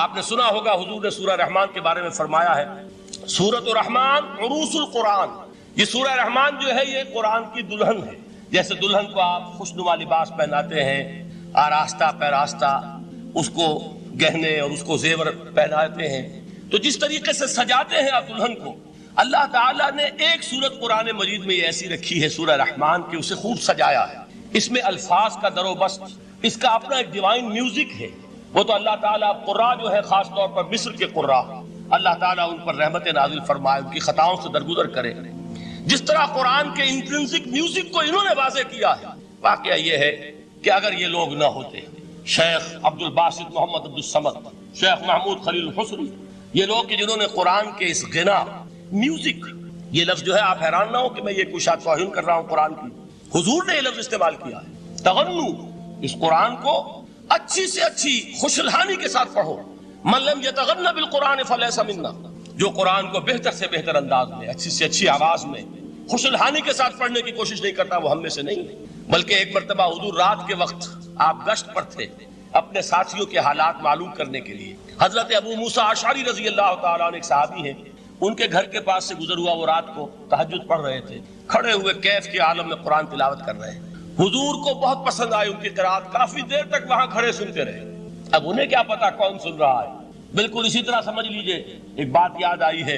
آپ نے سنا ہوگا حضور نے سورہ رحمان کے بارے میں فرمایا ہے سورۃ الرحمان عروس القرآن. یہ سورہ رحمان جو ہے یہ قرآن کی دلہن ہے. جیسے دلہن کو آپ خوشنما لباس پہناتے ہیں، آراستہ پیراستہ اس کو گہنے اور اس کو زیور پہناتے ہیں، تو جس طریقے سے سجاتے ہیں آپ دلہن کو، اللہ تعالیٰ نے ایک سورت قرآن مجید میں یہ ایسی رکھی ہے سورہ رحمان کی، اسے خوب سجایا ہے. اس میں الفاظ کا در و بست، اس کا اپنا ایک ڈیوائن میوزک ہے. وہ تو اللہ تعالیٰ قراء جو ہے خاص طور پر مصر کے قراء، اللہ تعالیٰ ان پر رحمت نازل فرمائے، ان کی خطاؤں سے درگزر کرے. جس طرح قرآن کے انٹرنسک میوزک کو انہوں نے واضح کیا ہے. واقعہ یہ ہے کہ اگر یہ لوگ نہ ہوتے، شیخ عبد الباسط محمد عبد الصمد، شیخ محمود خلیل الحصری، یہ لوگ کہ جنہوں نے قرآن کے اس غنا میوزک، یہ لفظ جو ہے آپ حیران نہ ہو کہ میں یہ کوئی شاید توہین کر رہا ہوں قرآن کی، حضور نے یہ لفظ استعمال کیا ہے. تغنو، اس قرآن کو اچھی سے اچھی خوشلہانی کے ساتھ پڑھو. من لم یتغن بالقرآن فلیس منا، جو قرآن کو بہتر سے بہتر انداز میں، اچھی سے اچھی آواز میں، خوشلہانی کے ساتھ پڑھنے کی کوشش نہیں کرتا وہ ہم میں سے نہیں. بلکہ ایک مرتبہ حضور رات کے وقت آپ گشت پر تھے اپنے ساتھیوں کے حالات معلوم کرنے کے لیے. حضرت ابو موسیٰ اشعری رضی اللہ تعالیٰ عنہ ایک صحابی ہیں، ان کے گھر کے پاس سے گزر ہوا، وہ رات کو تہجد پڑھ رہے تھے، کھڑے ہوئے کیف کے عالم میں قرآن تلاوت کر رہے ہیں. حضور کو بہت پسند آئی ان کی قرات، کافی دیر تک وہاں کھڑے سنتے رہے. اب انہیں کیا پتا کون سن رہا ہے. بالکل اسی طرح سمجھ لیجئے ایک بات یاد آئی ہے،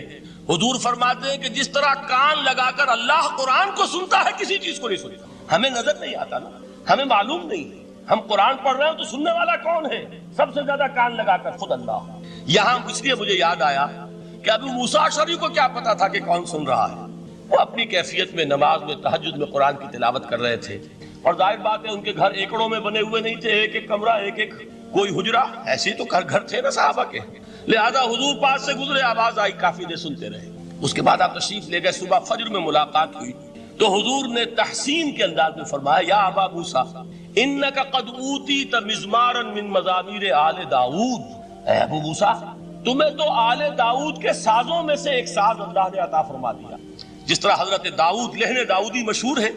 حضور فرماتے ہیں کہ جس طرح کان لگا کر اللہ قرآن کو سنتا ہے کسی چیز کو نہیں سنتا. ہمیں نظر نہیں آتا نا، ہمیں معلوم نہیں ہے، ہم قرآن پڑھ رہے ہیں تو سننے والا کون ہے؟ سب سے زیادہ کان لگا کر خود اللہ. یہاں اس لیے مجھے یاد آیا کہ ابو موسیٰ اشعری کو کیا پتا تھا کہ کون سن رہا ہے. وہ اپنی کیفیت میں نماز میں تہجد میں قرآن کی تلاوت کر رہے تھے، اور ظاہر بات ہے ان کے گھر ایکڑوں میں بنے ہوئے نہیں تھے، ایک ایک کمرہ، ایک ایک کوئی حجرہ، ایسے تو گھر تھے نا صحابہ کے. لہذا حضور پاس سے گزرے، آواز آئی، کافی دیر سنتے رہے. اس کے بعد آپ تشریف لے گئے، صبح فجر میں ملاقات ہوئی تو حضور نے تحسین کے انداز میں فرمایا یا ابا موسیٰ انک قد اوتیت مزمارا من مزامیر آل داؤد. اے ابو موسیٰ، تمہیں تو آل داؤد کے سازوں میں سے ایک ساز اللہ نے عطا فرما دیا. جس طرح حضرت داؤد، لہن داؤدی مشہور ہے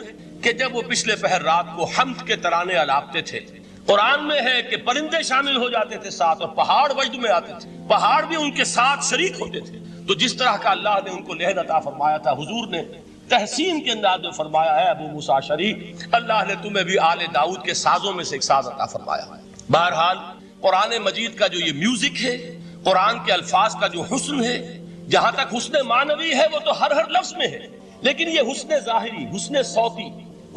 کہ جب وہ پچھلے پہر رات کو حمد کے ترانے الاپتے تھے، قرآن میں ہے کہ پرندے شامل ہو جاتے تھے ساتھ، اور پہاڑ وجد میں آتے تھے، پہاڑ بھی ان کے ساتھ شریک ہوتے تھے. تو جس طرح کا اللہ نے ان کو لہن عطا فرمایا تھا، حضور نے تحسین کے انداز میں فرمایا ہے ابو موسیٰ اشعری، اللہ نے تمہیں بھی آل داؤد کے سازوں میں سے ایک ساز عطا فرمایا. بہرحال قرآن مجید کا جو یہ میوزک ہے، قرآن کے الفاظ کا جو حسن ہے، جہاں تک حسن معنوی ہے وہ تو ہر لفظ میں ہے، لیکن یہ حسن ظاہری، حسن صوتی،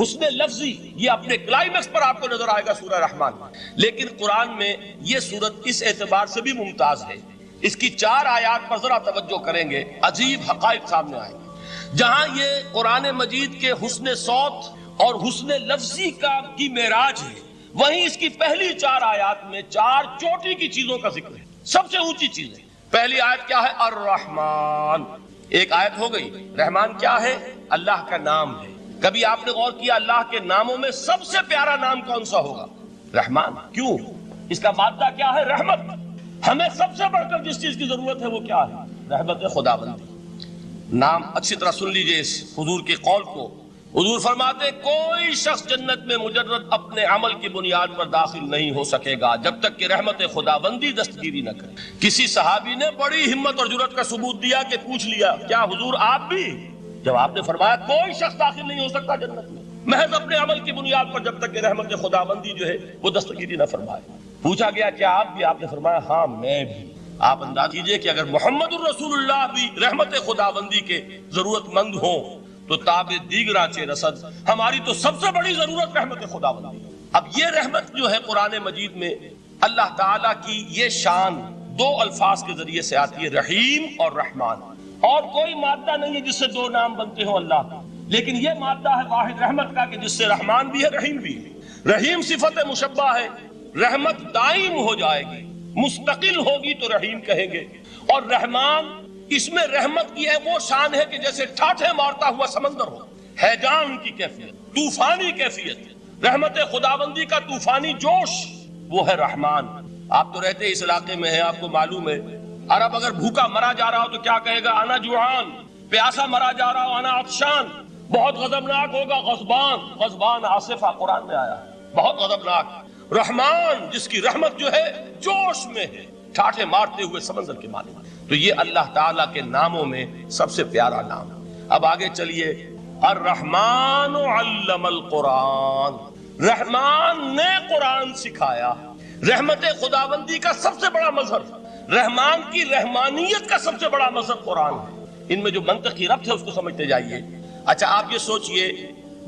حسن لفظی، یہ اپنے کلائمیکس پر آپ کو نظر آئے گا سورہ رحمان. لیکن قرآن میں یہ سورت اس اعتبار سے بھی ممتاز ہے، اس کی 4 آیات پر ذرا توجہ کریں گے، عجیب حقائق سامنے آئیں گے. جہاں یہ قرآن مجید کے حسن صوت اور حسن لفظی کی معراج ہے، وہیں اس کی پہلی 4 آیات میں 4 چوٹی کی چیزوں کا ذکر ہے، سب سے اونچی چیز ہے. پہلی آیت کیا ہے؟ الرحمن. ایک آیت ہو گئی. رحمان کیا ہے؟ اللہ کا نام ہے. کبھی آپ نے غور کیا اللہ کے ناموں میں سب سے پیارا نام کون سا ہوگا؟ رحمان. کیوں؟ اس کا مادہ کیا ہے؟ رحمت. ہمیں سب سے بڑھ کر جس چیز کی ضرورت ہے وہ کیا ہے؟ رحمت خداوندی. نام اچھی طرح سن لیجئے اس حضور کے قول کو. حضور فرماتے کوئی شخص جنت میں مجرد اپنے عمل کی بنیاد پر داخل نہیں ہو سکے گا جب تک کہ رحمت خداوندی دستگیری نہ کرے. کسی صحابی نے بڑی ہمت اور جرأت کا ثبوت دیا کہ پوچھ لیا کیا حضور آپ بھی؟ جب آپ نے فرمایا کوئی شخص داخل نہیں ہو سکتا جنت میں محض اپنے عمل کی بنیاد پر جب تک کہ رحمت خداوندی جو ہے وہ دستگیری نہ فرمائے. پوچھا گیا کیا آپ بھی؟ آپ نے فرمایا ہاں میں بھی. آپ انداز کیجئے کہ اگر محمد الرسول اللہ بھی رحمت خداوندی کے ضرورت مند ہوں تو تاب دیگراں چے رسد، ہماری تو سب سے بڑی ضرورت رحمت خداوندی. اب یہ رحمت جو ہے قرآن مجید میں اللہ تعالیٰ کی یہ شان 2 الفاظ کے ذریعے سے آتی ہے، رحیم اور رحمان. اور کوئی مادہ نہیں ہے جس سے 2 نام بنتے ہوں اللہ کا، لیکن یہ مادہ ہے واحد رحمت کا کہ جس سے رحمان بھی ہے رحیم بھی ہے. رحیم صفت مشبہ ہے، رحمت دائم ہو جائے گی، مستقل ہوگی تو رحیم کہیں گے. اور رحمان، اس میں رحمت کی ہے وہ شان ہے کہ جیسے ٹھاٹھے مارتا ہوا سمندر ہو، ہیجان کی کیفیت، طوفانی کیفیت. رحمت خداوندی کا طوفانی جوش وہ ہے رحمان. آپ تو رہتے اس علاقے میں ہیں، آپ کو معلوم ہے عرب اگر بھوکا مرا جا رہا ہو تو کیا کہے گا؟ انا جوعان. پیاسا مرا جا رہا ہو انا عطشان. بہت غضبناک ہوگا غضبان. غضبان آصفہ قرآن میں آیا ہے، بہت غضبناک. رحمان جس کی رحمت جو ہے جوش میں ہے، ٹھاٹھے مارتے ہوئے سمندر کے مالک. تو یہ اللہ تعالیٰ کے ناموں میں سب سے پیارا نام ہے. اب آگے چلیے. الرحمن علم القرآن، رحمان نے قرآن سکھایا. رحمت خداوندی کا سب سے بڑا مظہر، رحمان کی رحمانیت کا سب سے بڑا مظہر قرآن ہے. ان میں جو منطقی ربط ہے اس کو سمجھتے جائیے. اچھا آپ یہ سوچئے،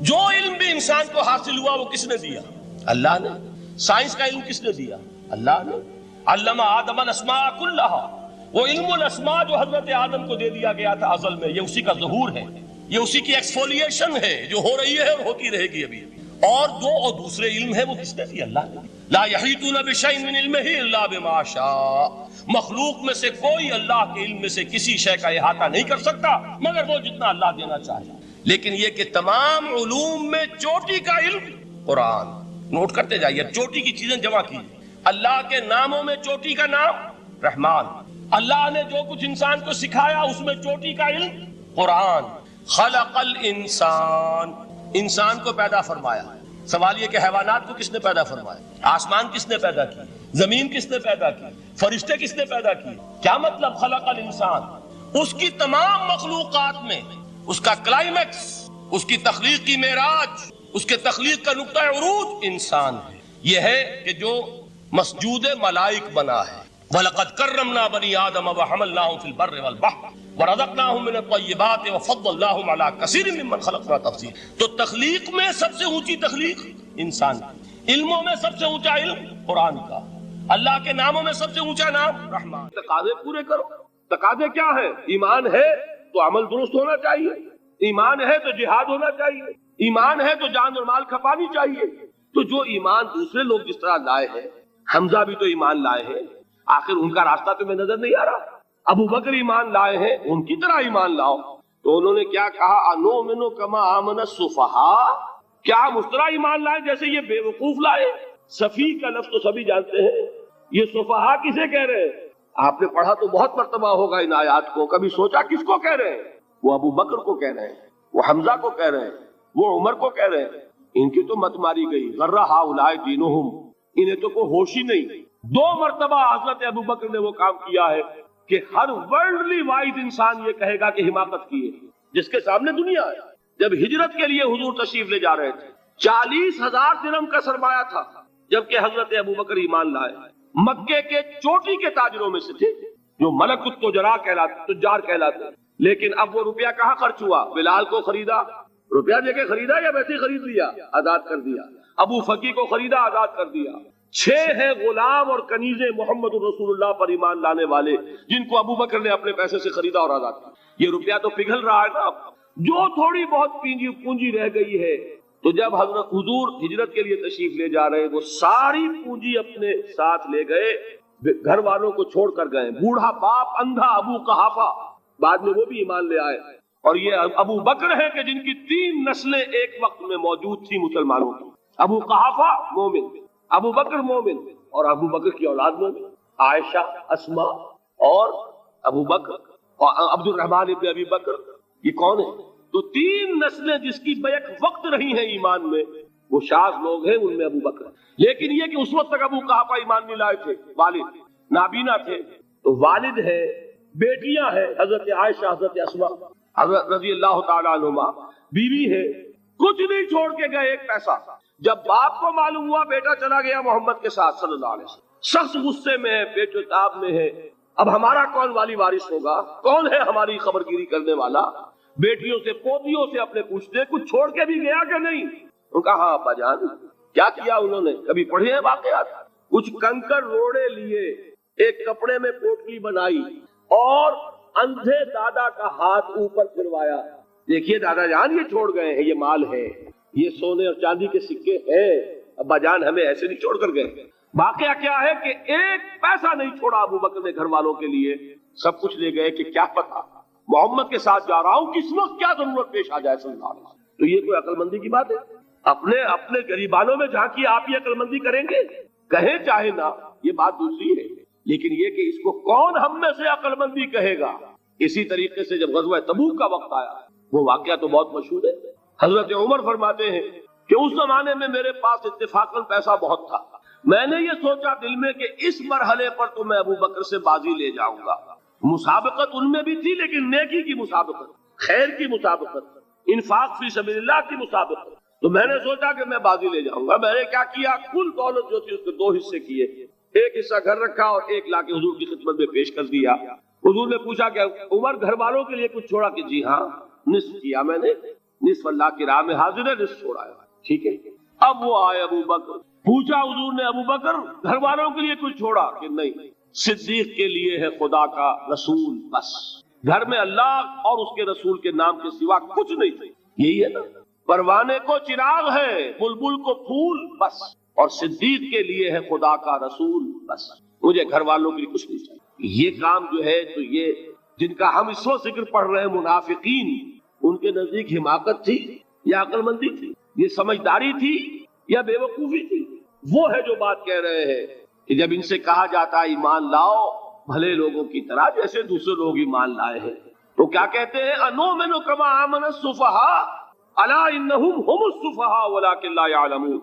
جو علم بھی انسان کو حاصل ہوا وہ کس نے دیا؟ اللہ نے. سائنس کا علم کس نے دیا؟ اللہ نے. علم آدم الاسماء کلہا، وہ علم الاسماء جو حضرت آدم کو دے دیا گیا تھا ازل میں، یہ اسی کا ظہور ہے، یہ اسی کی ایکسفولیشن ہے جو ہو رہی ہے اور ہوتی رہے گی ابھی. اور دوسرے علم ہے وہ کس نے دیا؟ اللہ نے. لا یحیطون بشیء من علمہ الا بما شاء، مخلوق میں سے کوئی اللہ کے علم میں سے کسی شے کا احاطہ نہیں کر سکتا مگر وہ جتنا اللہ دینا چاہے. لیکن یہ کہ تمام علوم میں چوٹی کا علم قرآن. نوٹ کرتے جائیے، چوٹی کی چیزیں جمع کیجیے. اللہ کے ناموں میں چوٹی کا نام رحمان. اللہ نے جو کچھ انسان کو سکھایا اس میں چوٹی کا علم قرآن. خلق الانسان، انسان کو پیدا فرمایا. سوال یہ کہ حیوانات کو کس نے پیدا فرمایا؟ آسمان کس نے پیدا کی؟ زمین کس نے پیدا کی؟ فرشتے کس نے پیدا کی؟ کیا مطلب خلق الانسان؟ اس کی تمام مخلوقات میں اس کا کلائمیکس، اس کی تخلیق کی معراج، اس کے تخلیق کا نقطہ عروج انسان ہے. یہ ہے کہ جو مسجود ملائک بنا ہے. وَلَقَدْ كَرَّمْنَا بَنِي آدَمَ وَحَمَلْنَاهُمْ فِي الْبَرِّ وَالْبَحْرِ وَرَزَقْنَاهُمْ مِنَ الطَّيِّبَاتِ وَفَضَّلْنَاهُمْ عَلَى كَثِيرٍ مِّمَّنْ خَلَقْنَا تَفْضِيلًا. تو تخلیق میں سب سے اونچی تخلیق انسان کی، علموں میں سب سے اونچا علم قرآن کا، اللہ کے ناموں میں سب سے اونچا نام رحمان. تقاضے پورے کرو. تقاضے کیا ہے؟ ایمان ہے تو عمل درست ہونا چاہیے، ایمان ہے تو جہاد ہونا چاہیے، ایمان ہے تو جان اور مال کھپانی چاہیے. تو جو ایمان دوسرے لوگ جس طرح لائے ہیں، حمزہ بھی تو ایمان لائے ہیں، آخر ان کا راستہ تمہیں نظر نہیں آ رہا؟ ابو بکر ایمان لائے ہیں، ان کی طرح ایمان لاؤ. تو انہوں نے کیا کہا؟ انؤمن کما آمن السفہاء، کیا ہم اس طرح ایمان لائے جیسے یہ بے وقوف لائے؟ سفیہ کا لفظ تو سبھی جانتے ہیں، یہ سفہاء کسے کہہ رہے ہیں؟ آپ نے پڑھا تو بہت مرتبہ ہوگا ان آیات کو، کبھی سوچا کس کو کہہ رہے ہیں؟ وہ ابو بکر کو کہہ رہے ہیں، وہ حمزہ کو کہہ رہے ہیں، وہ عمر کو کہہ رہے ہیں. ان کی تو مت ماری گئی. غر ہؤلاء دینہم، انہیں تو کوئی ہوش ہی نہیں. 2 مرتبہ حضرت ابو بکر نے وہ کام کیا ہے کہ ہر ورلڈلی وائز انسان یہ کہے گا کہ حماقت کی ہے جس کے سامنے دنیا ہے. جب ہجرت کے لیے حضور تشریف لے جا رہے تھے، 40,000 درہم کا سرمایہ تھا، جبکہ حضرت ابو بکر ایمان لائے. مکے کے چوٹی کے تاجروں میں سے تھے جو ملک التجار کہلاتے. لیکن اب وہ روپیہ کہاں خرچ ہوا؟ بلال کو خریدا، روپیہ دے کے خریدا یا ویسے ہی خرید لیا؟ آزاد کر دیا. ابو فقی کو خریدا، آزاد کر دیا. 6 ہیں غلام اور کنیزیں محمد رسول اللہ پر ایمان لانے والے جن کو ابو بکر نے اپنے پیسے سے خریدا اور آزاد کیا. یہ روپیہ تو پگھل رہا ہے نا. جو تھوڑی بہت پونجی رہ گئی ہے، تو جب حضرت حضور ہجرت کے لیے تشریف لے جا رہے، وہ ساری پونجی اپنے ساتھ لے گئے، گھر والوں کو چھوڑ کر گئے. بوڑھا باپ اندھا ابو قحافہ، بعد میں وہ بھی ایمان لے آئے. اور یہ ابو بکر ہیں کہ جن کی 3 نسلیں ایک وقت میں موجود تھی مسلمانوں کی. ابو قحافہ مومن، ابو بکر مومن، اور ابو بکر کی اولاد مومن، عائشہ، اسما اور ابو بکر اور عبد الرحمن ابن ابی بکر. یہ کون ہے؟ تو 3 نسلیں جس کی بیک وقت رہی ہیں ایمان میں، وہ شاذ لوگ ہیں، ان میں ابو بکر. لیکن یہ کہ اس وقت تک ابو قحافہ ایمان نہیں لائے تھے، والد نابینا تھے. تو والد ہے، بیٹیاں ہیں، حضرت عائشہ، حضرت اسما، حضرت رضی اللہ تعالیٰ عنہما، بیوی ہے. کچھ نہیں چھوڑ کے گئے، ایک پیسہ. جب باپ کو معلوم ہوا بیٹا چلا گیا محمد کے ساتھ صلی اللہ علیہ وسلم، سخت غصے میں ہے، پیچ و تاب میں ہے. اب ہمارا کون والی وارث ہوگا؟ کون ہے ہماری خبر گیری کرنے والا؟ بیٹیوں سے، پوتیوں سے اپنے پوچھتے کچھ چھوڑ کے بھی گیا کہ نہیں؟ ان کا ہاں ابا جان. کیا کیا انہوں نے؟ کبھی پڑھے ہیں واقعات؟ کچھ کنکر روڑے لیے، ایک کپڑے میں پوٹلی بنائی اور اندھے دادا کا ہاتھ اوپر پھروایا. دیکھیے دادا جان، یہ چھوڑ گئے ہیں، یہ مال ہے، یہ سونے اور چاندی کے سکے ہیں، ابا جان ہمیں ایسے نہیں چھوڑ کر گئے. واقعہ کیا ہے کہ ایک پیسہ نہیں چھوڑا ابو بکر نے گھر والوں کے لیے. سب کچھ لے گئے کہ کیا پتا محمد کے ساتھ جا رہا ہوں، کس وقت کیا ضرورت پیش آ جائے صلی اللہ علیہ وسلم. تو یہ کوئی عقل مندی کی بات ہے؟ اپنے غریبانوں میں جھانکی آپ یہ عقل مندی کریں گے؟ کہیں چاہے نہ، یہ بات دوسری ہے. لیکن یہ کہ اس کو کون ہم میں سے عقل مندی کہے گا؟ اسی طریقے سے جب غزوہ تبوک کا وقت آیا، وہ واقعہ تو بہت مشہور ہے. حضرت عمر فرماتے ہیں کہ اس زمانے میں میرے پاس اتفاقاً پیسہ بہت تھا. میں نے یہ سوچا دل میں کہ اس مرحلے پر تو میں ابو بکر سے بازی لے جاؤں گا. مسابقت ان میں بھی تھی لیکن نیکی کی مسابقت, خیر کی مسابقت, انفاق فی سبیل اللہ کی مسابقت. تو میں نے سوچا کہ میں بازی لے جاؤں گا. میں نے کیا کیا, کل دولت جو تھی اس کے 2 حصے کیے. ایک حصہ گھر رکھا اور 1 لا کے حضور کی خدمت میں پیش کر دیا. حضور نے پوچھا کہ عمر گھر والوں کے لیے کچھ چھوڑا, کہ جی ہاں نصف کیا میں نے, نصف اللہ کی راہ میں حاضر ہے, نصف چھوڑا ہے. ٹھیک ہے. اب وہ آئے ابو بکر, پوچھا حضور نے ابو بکر گھر والوں کے لیے کچھ چھوڑا, کہ نہیں, صدیق کے لیے ہے خدا کا رسول بس, گھر میں اللہ اور اس کے رسول کے نام کے سوا کچھ نہیں تھے. یہی ہے نا, پروانے کو چراغ ہے, بلبل کو پھول بس, اور صدیق کے لیے ہے خدا کا رسول بس, مجھے گھر والوں کے لیے کچھ نہیں چاہیے. یہ کام جو ہے, تو یہ جن کا ہم اس وقت ذکر پڑھ رہے ہیں منافقین, ان کے نزدیک حماقت تھی یا عقل مندی تھی, یہ سمجھداری تھی یا بے وقوفی تھی؟ وہ ہے جو بات کہہ رہے ہیں کہ جب ان سے کہا جاتا ہے ایمان لاؤ بھلے لوگوں کی طرح جیسے دوسرے لوگ ایمان لائے ہیں, تو کیا کہتے ہیں, انؤمن کما آمن السفہاء الا انہم هم السفہاء ولکن لا یعلمون.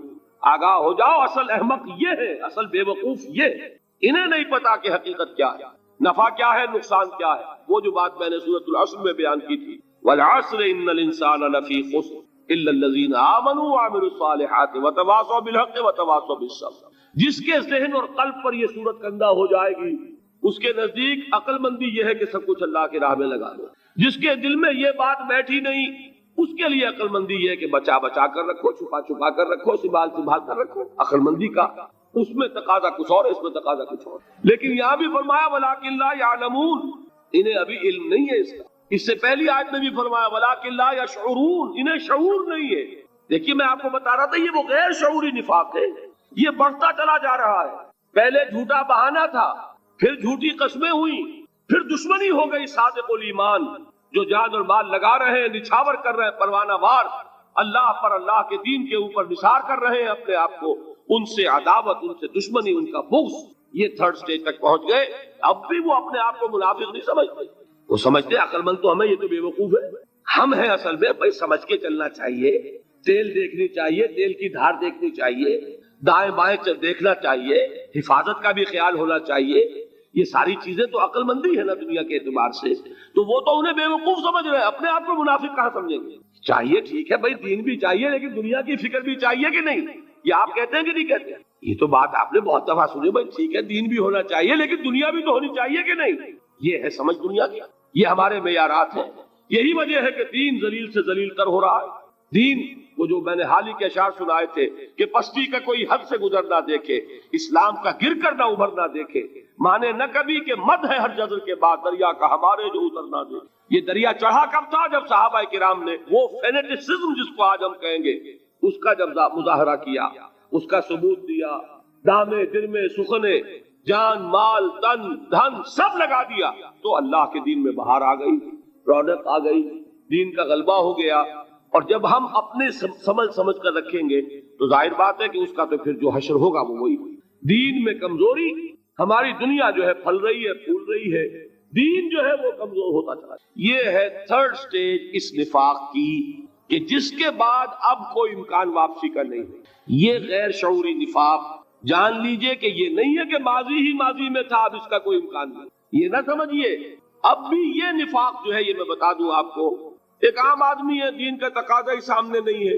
آگاہ ہو جاؤ, اصل احمق یہ ہے, اصل بے وقوف یہ ہے, انہیں نہیں پتا کہ حقیقت کیا ہے, نفع کیا ہے, نقصان کیا ہے. وہ جو بات میں نے سورۃ العصر میں بیان کی تھی, والعصر ان الانسان لفی خسر الا الذین آمنوا وعملوا الصالحات وتواصوا بالحق وتواصوا بالصبر. جس کے ذہن اور قلب پر یہ صورت کندہ ہو جائے گی, اس کے نزدیک عقل مندی یہ ہے کہ سب کچھ اللہ کی راہ میں لگا دو. جس کے دل میں یہ بات بیٹھی نہیں, اس کے لیے عقل مندی یہ ہے کہ بچا بچا کر رکھو, چھپا چھپا کر رکھو, سنبھال سنبھال کر رکھو. عقل مندی کا اس میں تقاضا کچھ اور, اس میں تقاضا کچھ اور. لیکن یہاں بھی فرمایا ولکن لا یعلمون, انہیں ابھی علم نہیں ہے اس کا. اس سے پہلی آیت میں بھی فرمایا ولکن لا یشعرون, انہیں شعور نہیں ہے. دیکھیے میں آپ کو بتا رہا تھا, یہ وہ غیر شعوری نفاق ہے, یہ بڑھتا چلا جا رہا ہے. پہلے جھوٹا بہانہ تھا, پھر جھوٹی قسمیں ہوئی, پھر دشمنی ہو گئی صادق الایمان, جو جان اور مال لگا رہے ہیں, نچھاور کر رہے ہیں پروانہ وار, اللہ پر, اللہ کے دین کے اوپر نثار کر رہے ہیں اپنے آپ کو, ان سے عداوت, ان سے دشمنی, ان کا بغض, یہ 3rd سٹیج تک پہنچ گئے. اب بھی وہ اپنے آپ کو منافق نہیں سمجھتے, وہ سمجھتے عقل مند تو ہمیں, یہ تو بے وقوف ہے. ہم ہیں اصل میں بھائی, سمجھ کے چلنا چاہیے, تیل دیکھنی چاہیے, تیل کی دھار دیکھنی چاہیے, دائیں بائیں دیکھنا چاہیے, حفاظت کا بھی خیال ہونا چاہیے. یہ ساری چیزیں تو عقل مندی ہے نا دنیا کے اعتبار سے. تو وہ تو انہیں بے وقوف سمجھ رہے ہیں, اپنے آپ کو منافق کہاں سمجھیں گے؟ چاہیے ٹھیک ہے بھائی, دین بھی چاہیے لیکن دنیا کی فکر بھی چاہیے کہ نہیں؟ یہ آپ کہتے ہیں کہ نہیں کہتے ہیں؟ یہ تو بات آپ نے بہت دفعہ سنی بھائی, ٹھیک ہے دین بھی ہونا چاہیے لیکن دنیا بھی تو ہونی چاہیے کہ نہیں. یہ ہے سمجھ دنیا کی, یہ ہمارے معیارات ہیں. یہی وجہ ہے کہ دین ذلیل سے ذلیل تر ہو رہا ہے. دین وہ جو میں نے حال ہی کے اشعار سنائے تھے کہ پستی کا کوئی حد سے گزر نہ دیکھے, اسلام کا گر کر نہ ابھر نہ دیکھے, مانے نہ کبھی کہ مد ہے ہر جزر کے بعد دریا کا ہمارے جو اتر نہ دے. یہ دریا چڑھا کب تھا؟ جب صحابہ کرام نے وہ فینیٹسزم جس کو آج ہم کہیں گے, اس کا جب مظاہرہ کیا, اس کا ثبوت دیا, دامے درمے سخنے, جان مال تن دھن سب لگا دیا, تو اللہ کے دین میں بہار آ گئی, رونق آ گئی, دین کا غلبہ ہو گیا. اور جب ہم اپنے سمجھ کر رکھیں گے تو ظاہر بات ہے کہ اس کا تو پھر جو حشر ہوگا وہ وہی. دین میں کمزوری, ہماری دنیا جو ہے پھل رہی ہے, پھول رہی ہے, دین جو ہے وہ کمزور ہوتا چلا. یہ ہے 3rd سٹیج اس نفاق کی, کہ جس کے بعد اب کوئی امکان واپسی کا نہیں ہے. یہ غیر شعوری نفاق, جان لیجئے کہ یہ نہیں ہے کہ ماضی ہی ماضی میں تھا, اب اس کا کوئی امکان نہیں. یہ نہ سمجھیے, اب بھی یہ نفاق جو ہے, یہ میں بتا دوں آپ کو, ایک عام آدمی ہے, دین کا تقاضا ہی سامنے نہیں ہے,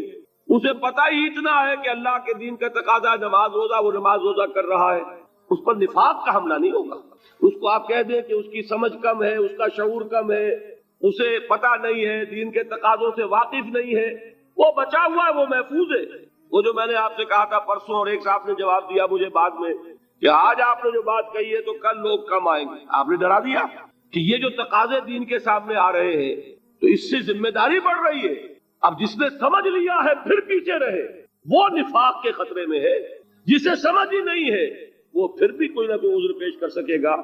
اسے پتہ ہی اتنا ہے کہ اللہ کے دین کا تقاضا نماز روزہ, وہ نماز روزہ کر رہا ہے, اس پر نفاق کا حملہ نہیں ہوگا. اس کو آپ کہہ دیں کہ اس کی سمجھ کم ہے, اس کا شعور کم ہے, اسے پتہ نہیں ہے, دین کے تقاضوں سے واقف نہیں ہے, وہ بچا ہوا ہے, وہ محفوظ ہے. وہ جو میں نے آپ سے کہا تھا پرسوں, اور ایک صاحب نے جواب دیا مجھے بعد میں کہ آج آپ نے جو بات کہی ہے تو کل لوگ کم آئیں گے, آپ نے ڈرا دیا کہ یہ جو تقاضے دین کے سامنے آ رہے ہیں تو اس سے ذمہ داری بڑھ رہی ہے. اب جس نے سمجھ لیا ہے پھر پیچھے رہے, وہ نفاق کے خطرے میں ہے. جسے سمجھ ہی نہیں ہے وہ پھر بھی کوئی نہ کوئی عذر پیش کر سکے گا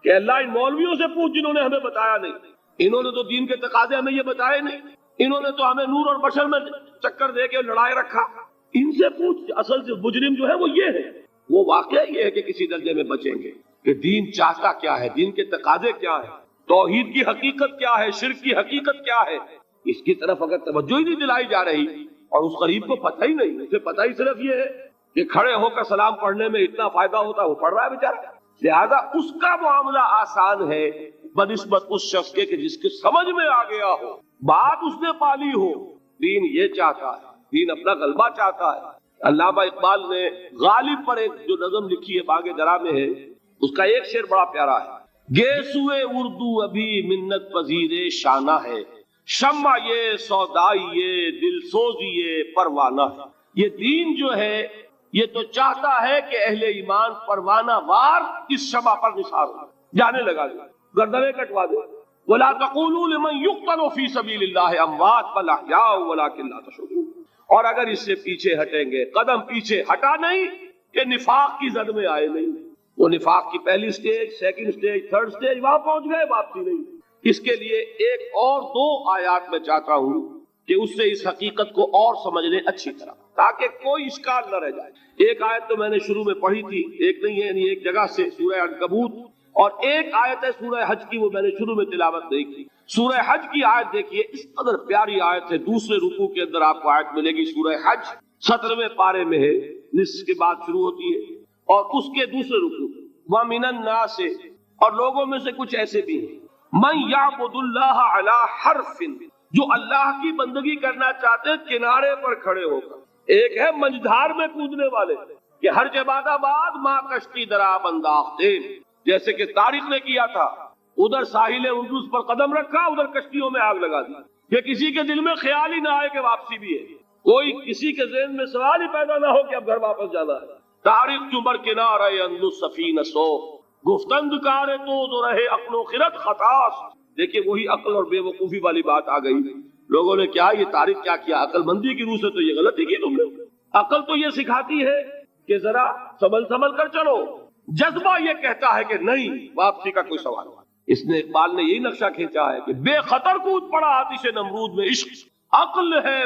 کہ اللہ ان مولویوں سے پوچھ جنہوں نے ہمیں بتایا نہیں, انہوں نے تو دین کے تقاضے ہمیں یہ بتائے نہیں, انہوں نے تو ہمیں نور اور بشر میں چکر دے کے لڑائے رکھا, ان سے پوچھ. اصل سے مجرم جو ہے وہ یہ ہے, وہ واقعہ یہ ہے کہ کسی درجے میں بچیں گے کہ دین چاہتا کیا ہے, دین کے تقاضے کیا ہے, توحید کی حقیقت کیا ہے, شرک کی حقیقت کیا ہے. اس کی طرف اگر توجہ ہی نہیں دلائی جا رہی اور اس غریب کو پتہ ہی نہیں, اسے پتہ ہی صرف یہ ہے کہ کھڑے ہو کر سلام پڑھنے میں اتنا فائدہ ہوتا ہے، وہ پڑھ رہا ہے بیچارہ، لہذا اس کا معاملہ آسان ہے بنسبت اس شخص کے کہ جس کے سمجھ میں آ گیا ہو، بات اس نے پالی ہو۔ دین یہ چاہتا ہے، دین اپنا غلبہ چاہتا ہے۔ علامہ اقبال نے غالب پر ایک جو نظم لکھی ہے باغ درا میں ہے، اس کا ایک شعر بڑا پیارا ہے، گیسوئے اردو ابھی منت پذیر شانہ ہے، شمع یہ سودائی یہ دل سوزی یہ پروانہ ہے۔ یہ دین جو ہے یہ تو چاہتا ہے کہ اہل ایمان پروانہ وار اس شمع پر نثار ہو، جانے لگا دے، گردنیں کٹوا دے۔ وَلَا تَقُولُوا لِمَنْ يُقْتَلُ فِي سَبِيلِ اللَّهِ أَمْوَاتٌ بَلْ أَحْيَاءٌ وَلَكِنْ لَا تَشْعُرُونَ۔ اور اگر اس سے پیچھے ہٹیں گے، قدم پیچھے ہٹا نہیں کہ نفاق کی زد میں آئے نہیں، وہ نفاق کی پہلی stage, second stage, third stage, وہاں پہنچ گئے، واپسی نہیں۔ اس کے لیے ایک اور دو آیات میں چاہتا ہوں کہ اس سے اس حقیقت کو اور سمجھ لیں اچھی طرح، تاکہ کوئی اشکال نہ رہ جائے۔ ایک آیت تو میں نے شروع میں پڑھی تھی، ایک نہیں ہے، یعنی ایک جگہ سے سورہ عنکبوت، اور ایک آیت ہے سورہ حج کی، وہ میں نے شروع میں تلاوت نہیں کی۔ سورہ حج کی آیت دیکھیے، اس قدر پیاری آیت ہے، دوسرے رکوع کے اندر آپ کو آیت ملے گی، سورہ حج 17ویں پارے میں ہے، نصف کے بعد شروع ہوتی ہے، اور اس کے دوسرے رکوع وَمِنَ النَّاسِ، اور لوگوں میں سے کچھ ایسے بھی ہیں، مَن يَعْبُدُ اللَّهَ عَلَى حَرْفٍ، جو اللہ کی بندگی کرنا چاہتے کنارے پر کھڑے ہو کر۔ ایک ہے منجھار میں کودنے والے کہ ہر جباد آباد ماں کشتی دراب انداختے، جیسے کہ طارق نے کیا تھا، ادھر ساحل اندلس پر قدم رکھا، ادھر کشتیوں میں آگ لگا دی، کہ کسی کے دل میں خیال ہی نہ آئے کہ واپسی بھی ہے، کوئی کسی کے ذہن میں سوال ہی پیدا نہ ہو کہ اب گھر واپس جانا ہے۔ طارق چمر کنارہ اندلس سفینہ سو، گفتند کارے تو رہے عقل و خرد خطاس۔ دیکھیے وہی عقل اور بے وقوفی والی بات آ گئی، لوگوں نے کیا یہ طارق کیا کیا، عقل مندی کی روح سے تو یہ غلطی کی تم نے۔ عقل تو یہ سکھاتی ہے کہ ذرا سنبھل کر چلو، جذبہ یہ کہتا ہے کہ نہیں، واپسی کا کوئی سوال نہیں۔ اس نے اقبال نے یہی نقشہ کھینچا ہے کہ بے خطر کود پڑا آتش نمرود میں عشق، عقل ہے